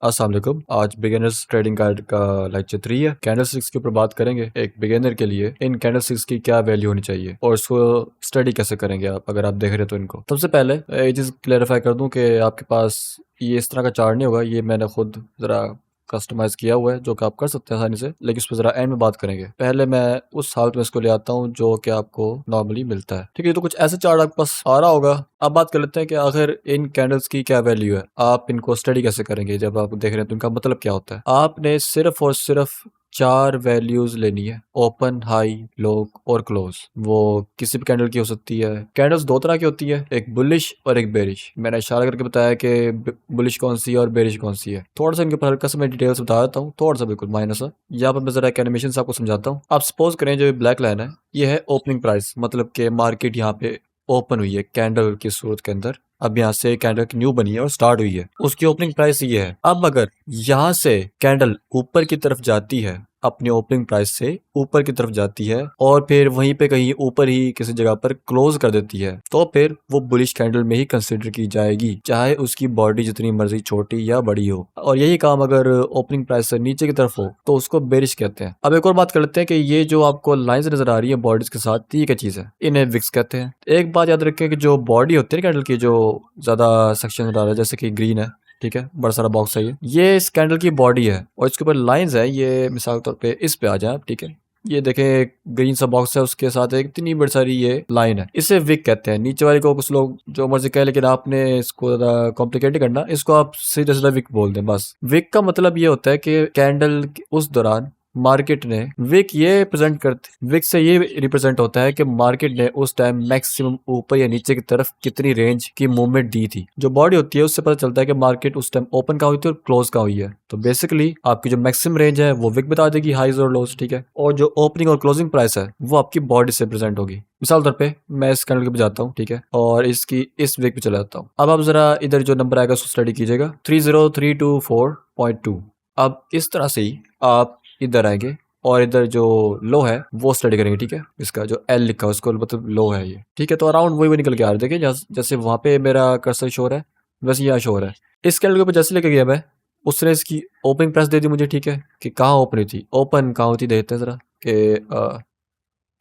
अस्सलाम वालेकुम। आज बिगिनर्स ट्रेडिंग कार्ड का लेक्चर 3 है। कैंडलस्टिक्स के ऊपर बात करेंगे। एक बिगिनर के लिए इन कैंडलस्टिक्स की क्या वैल्यू होनी चाहिए और इसको स्टडी कैसे करेंगे आप अगर आप देख रहे हो तो इनको। सबसे पहले ये चीज़ क्लेरिफाई कर दूं कि आपके पास ये इस तरह का चार्ट नहीं होगा। ये मैंने खुद ज़रा कस्टमाइज किया हुआ है जो कि आप कर सकते हैं आसानी से, लेकिन उस पर ज़रा एंड में बात करेंगे। पहले मैं उस हालत में इसको ले आता हूँ जो कि आपको नॉर्मली मिलता है। ठीक है, तो कुछ ऐसे चार्ट आपके पास आ रहा होगा। अब बात कर लेते हैं कि आखिर इन कैंडल्स की क्या वैल्यू है, आप इनको स्टडी कैसे करेंगे। जब आप देख रहे हैं तो इनका मतलब क्या होता है। आपने सिर्फ और सिर्फ 4 वैल्यूज लेनी है, ओपन, हाई, लो और क्लोज। वो किसी भी कैंडल की हो सकती है। कैंडल्स दो तरह की होती है, एक बुलिश और एक बेरिश। मैंने इशारा करके बताया कि बुलिश कौन सी है और बेरिश कौन सी है। थोड़ा सा इनके ऊपर हल्का सा मैं डिटेल्स बता देता हूँ, थोड़ा सा बिल्कुल माइनस है। यहाँ पर मैं जरा एक एनिमेशन से आपको समझाता हूँ। आप सपोज करें जो ब्लैक लाइन है ये है ओपनिंग प्राइस, मतलब कि मार्केट यहाँ पे ओपन हुई है कैंडल की सूरत के अंदर। अब यहाँ से कैंडल न्यू बनी है और स्टार्ट हुई है, उसकी ओपनिंग प्राइस ये है। अब अगर यहाँ से कैंडल ऊपर की तरफ जाती है, अपनी ओपनिंग प्राइस से ऊपर की तरफ जाती है और फिर वहीं पे कहीं ऊपर ही किसी जगह पर क्लोज कर देती है, तो फिर वो बुलिश कैंडल में ही कंसिडर की जाएगी, चाहे उसकी बॉडी जितनी मर्जी छोटी या बड़ी हो। और यही काम अगर ओपनिंग प्राइस से नीचे की तरफ हो तो उसको बेरिश कहते हैं। अब एक और बात कर लेते हैं कि ये जो आपको लाइंस नजर आ रही है बॉडीज के साथ, ये क्या चीज है, इन्हें विक्स कहते हैं। एक बात याद रखें कि जो बॉडी होती है कैंडल की, जो ज्यादा सेक्शन नजर आ रहा है जैसे कि ग्रीन है, ठीक है, बड़ा सारा बॉक्स है ये इस कैंडल की बॉडी है और इसके ऊपर लाइंस है। ये मिसाल के तौर पे इस पे आ जाए आप, ठीक है, ये देखें ग्रीन सा बॉक्स है, उसके साथ एक इतनी बड़ी सारी ये लाइन है, इसे विक कहते हैं। नीचे वाले को कुछ लोग जो मर्जी कहे, लेकिन आपने इसको ज्यादा कॉम्प्लिकेट करना, इसको आप सीधा सीधा विक बोल दें बस। विक का मतलब ये होता है कि कैंडल उस दौरान मार्केट ने विक ये प्रेजेंट करते, विक से ये रिप्रेजेंट होता है कि मार्केट ने उस टाइम मैक्सिमम ऊपर या नीचे की तरफ कितनी रेंज की मूवमेंट दी थी। जो बॉडी होती है उससे पता चलता है कि मार्केट उस टाइम ओपन कहाँ हुई थी और क्लोज कहाँ हुई है। तो बेसिकली आपकी जो मैक्सिमम रेंज है वो विक बता देगी, हाईज और लोज, ठीक है, और जो ओपनिंग और क्लोजिंग प्राइस है वो आपकी बॉडी से प्रेजेंट होगी। मिसाल तौर पे मैं इस कैंडल पे जाता हूँ, ठीक है, और इसकी इस विक पे चला जाता हूँ। अब आप जरा इधर जो नंबर आएगा उसको स्टडी कीजिएगा, 30324.2। अब इस तरह से ही आप इधर आएंगे और इधर जो लो है वो स्टडी करेंगे, ठीक है। इसका जो एल लिखा है उसको मतलब लो है ये, ठीक है। तो अराउंड वही निकल के आ रहे, देखिए जैसे वहां पे मेरा कर्सर शो है वैसे यहाँ शो है। इस कैंडल के ऊपर जैसे लेके गया मैं, उसने इसकी ओपनिंग प्राइस दे दी मुझे, ठीक है, कि कहाँ ओपन हुई थी, ओपन कहाँ होती देखते हैं जरा, कि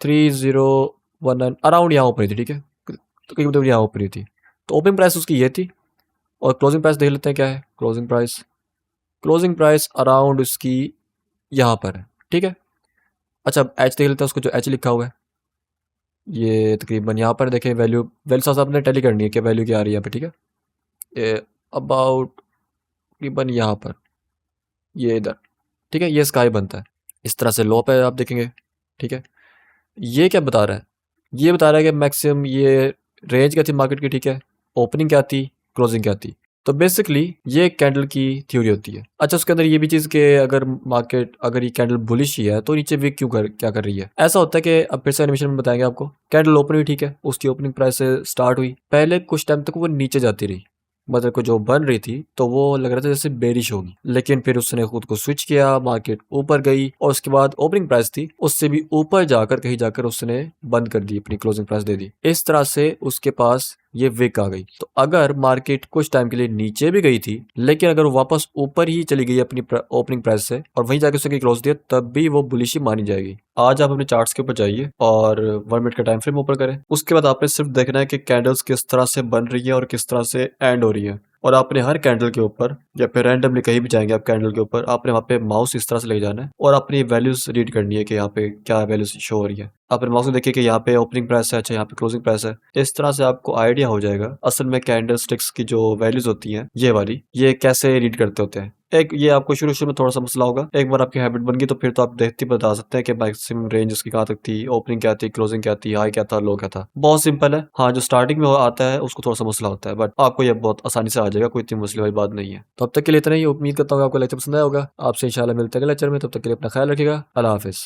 3019 अराउंड यहाँ ओपन हुई थी, ठीक है, तो कहीं मतलब यहाँ ओपन हुई थी। तो ओपनिंग प्राइस उसकी ये थी और क्लोजिंग प्राइस देख लेते हैं क्या है। क्लोजिंग प्राइस अराउंड उसकी यहाँ पर है, ठीक है। अच्छा अब एच देख लेते हैं, उसको जो एच लिखा हुआ है ये तकरीबन यहाँ पर देखें, वैल्यू साथ आपने टैली करनी है कि वैल्यू क्या आ रही है यहाँ पे, ठीक है। ये अबाउट तकरीबन यहाँ पर, ये इधर, ठीक है, ये स्काई बनता है। इस तरह से लो पे आप देखेंगे, ठीक है। ये क्या बता रहा है, ये बता रहा है कि मैक्सिमम ये रेंज क्या थी मार्केट की, ठीक है, ओपनिंग क्या थी, क्लोजिंग क्या थी। तो बेसिकली ये कैंडल की थ्योरी होती है। अच्छा उसके अंदर ये भी चीज़ कि अगर मार्केट, अगर ये कैंडल बुलिश ही है तो नीचे वीक क्या कर रही है। ऐसा होता है कि अब फिर से एनिमेशन में बताएंगे आपको। कैंडल ओपन हुई, ठीक है, उसकी ओपनिंग प्राइस से स्टार्ट हुई, पहले कुछ टाइम तक वो नीचे जाती रही, मतलब को जो बन रही थी तो वो लग रहा था जैसे बेरिश होगी, लेकिन फिर उसने खुद को स्विच किया, मार्केट ऊपर गई और उसके बाद ओपनिंग प्राइस थी उससे भी ऊपर जाकर कहीं जाकर उसने बंद कर दी, अपनी क्लोजिंग प्राइस दे दी। इस तरह से उसके पास ये विक आ गई। तो अगर मार्केट कुछ टाइम के लिए नीचे भी गई थी, लेकिन अगर वो वापस ऊपर ही चली गई अपनी ओपनिंग प्राइस से और वहीं जाके उसने क्लोज दिया, तब भी वो बुलिश ही मानी जाएगी। आज आप अपने चार्ट्स के ऊपर जाइए और 1 मिनट का टाइम फ्रेम ऊपर करें। उसके बाद आपने सिर्फ देखना है कि कैंडल्स किस तरह से बन रही है और किस तरह से एंड हो रही है। और आपने हर कैंडल के ऊपर या फिर रैंडमली कहीं भी जाएंगे आप कैंडल के ऊपर, आपने वहाँ पे माउस इस तरह से ले जाना है और अपनी वैल्यूज रीड करनी है कि यहाँ पे क्या वैल्यूज शो हो रही है। आपने माउस में देखिए कि यहाँ पे ओपनिंग प्राइस है, अच्छा यहाँ पे क्लोजिंग प्राइस है। इस तरह से आपको आइडिया हो जाएगा असल में कैंडल स्टिक्स की जो वैल्यूज होती हैं ये वाली, ये कैसे रीड करते होते हैं। एक ये आपको शुरू शुरू में थोड़ा सा मसला होगा, एक बार आपकी हैबिट बन गई तो फिर तो आप देखते बता सकते हैं कि मैक्सिमम रेंज उसकी कहाँ तक थी, ओपनिंग क्या थी, क्लोजिंग क्या थी, हाई क्या था, लो क्या था। बहुत सिंपल है। हाँ जो स्टार्टिंग में आता है उसको थोड़ा सा मसला होता है, बट आपको ये बहुत आसानी से आ जाएगा, कोई इतनी मसले वाली बात नहीं है। तो अब तक के लिए इतना ही, उम्मीद करता हूँ आपको लेक्चर पसंद आया होगा। आपसे इंशाल्लाह मिलते हैं लेक्चर में, तब तक के लिए अपना ख्याल रखिएगा। अल्लाह हाफिज।